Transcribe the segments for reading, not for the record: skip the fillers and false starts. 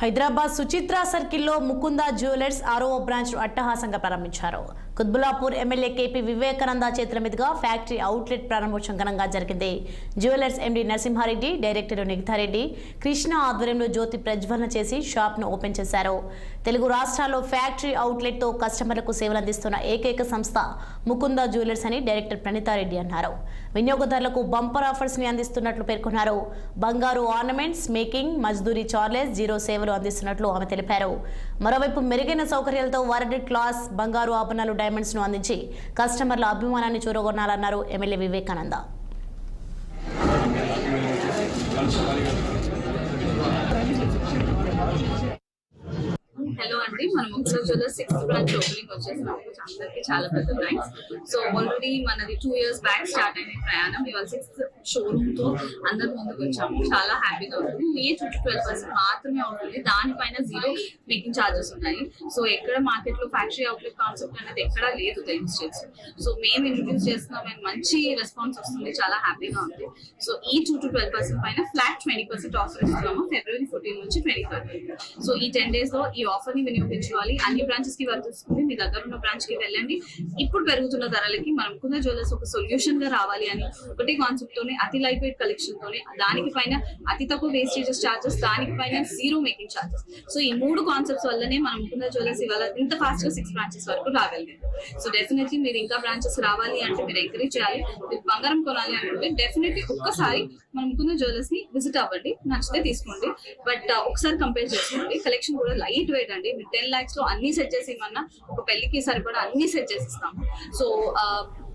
హైదరాబాద్ సుచిత్ర సర్కిల్లో ముకుందా జ్యువెలర్స్ 6వ బ్రాంచ్ అట్టహాసంగా ప్రారంభించారు. కుత్బుల్లాపూర్ ఎమ్మెల్యే కేపీ వివేకానంద చేతుల మీదుగా ఫ్యాక్టరీ అవుట్లెట్ ప్రారంభోత్సవం ఘనంగా జరిగింది. Jewellers MD Narasimha Reddy, director Nigitha Reddy, Krishna ఆధ్వర్యంలో జ్యోతి ప్రజ్వలన చేసి షాప్ను ఓపెన్ చేశారు. తెలుగు రాష్ట్రాల్లో ఫ్యాక్టరీ అవుట్లెట్తో కస్టమర్లకు సేవలు అందిస్తున్న ఏకైక సంస్థ ముకుందా జ్యువెలర్స్ అని డైరెక్టర్ ప్రణీతారెడ్డి అన్నారు. వినియోగదారులకు బంపర్ ఆఫర్స్ ని అందిస్తున్నట్లు పేర్కొన్నారు. బంగారు ఆర్నమెంట్స్ మేకింగ్, మజ్దూరీ చార్లెస్, జీరో సేవలు అందిస్తున్నట్లు ఆమె తెలిపారు. మరోవైపు మెరుగైన సౌకర్యాలతో వరల్డ్ క్లాస్ బంగారు ఆభరణాలు, డైమండ్స్ ను అందించి కస్టమర్ల అభిమానాన్ని చూరగొనాలన్నారు ఎమ్మెల్యే వివేకానంద. హలో అండి, మనం Mukunda jewellers 6th branch opening వచ్చేసినాము. అందరికి చాలా పెద్ద థ్యాంక్స్. సో ఆల్రెడీ మనది 2 years బ్యాక్ స్టార్ట్ అయిన ప్రయాణం ఇవాళ 6th షోరూమ్ తో అందరి ముందుకు వచ్చాము. చాలా హ్యాపీగా ఉంటుంది. ఏ 12% మాత్రమే ఉంటుంది, దానిపైన 0 మేకింగ్ ఛార్జెస్ ఉన్నాయి. సో ఎక్కడ మార్కెట్ లో ఫ్యాక్టరీ అవుట్లెట్ కాన్సెప్ట్ అనేది ఎక్కడా లేదు తెలుగు స్టేట్స్. సో మేము ఇంట్రడ్యూస్ చేస్తున్నాం, మంచి రెస్పాన్స్ వస్తుంది, చాలా హ్యాపీగా ఉంది. సో ఈ 2 to 12% పైన ఫ్లాట్ 20% ఆఫర్ ఇస్తున్నాము February 14 నుంచి 23rd. సో ఈ 10 days లో ఈ ఆఫర్ ని వినియోగించుకోవాలి. అన్ని బ్రాంచెస్ కి వర్తిస్తుంది. మీ దగ్గర ఉన్న బ్రాంచ్ కి వెళ్ళండి. ఇప్పుడు పెరుగుతున్న ధరలకి మనం ముకుందా జ్యువెలర్స్ ఒక సొల్యూషన్ గా రావాలి అని ఒకటి కాన్సెప్ట్ తోనే, అతి లైట్ వెయిట్ కలెక్షన్ తోనే, దానికి పైన అతి తక్కువ వేస్టేజెస్ చార్జెస్, దానికి పైన 0 మేకింగ్ చార్జెస్. సో ఈ 3 కాన్సెప్ట్స్ వల్లనే మనం ముకుందా జ్యువెలర్స్ ఇవాళ ఇంత ఫాస్ట్ గా 6 బ్రాంచెస్ వరకు రాగలిగాం. సో డెఫినెట్లీ మీరు ఇంకా బ్రాంచెస్ రావాలి అంటే మీరు ఎంకరేజ్ చేయాలి. మీరు బంగారం కొనాలి అంటే డెఫినెట్లీ ఒక్కసారి మనం ముకుందా జ్యువెలర్స్ ని విజిట్ అవ్వండి. నచ్చితే తీసుకోండి, బట్ ఒకసారి కంపేర్ చేసుకోండి. కలెక్షన్ కూడా లైట్ వెయిట్ అండి. మీరు 10 lakhs లో అన్ని సెట్ చేసి ఇవ్వన్నా ఒక పెళ్లికి సరిపడా అన్ని సెట్ చేసి ఇస్తాము. సో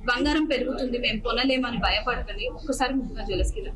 బంగారం పెరుగుతుంది, మేము కొనలేమని భయపడకండి. ఒక్కసారి ముకుందా జ్యువెలర్స్ కి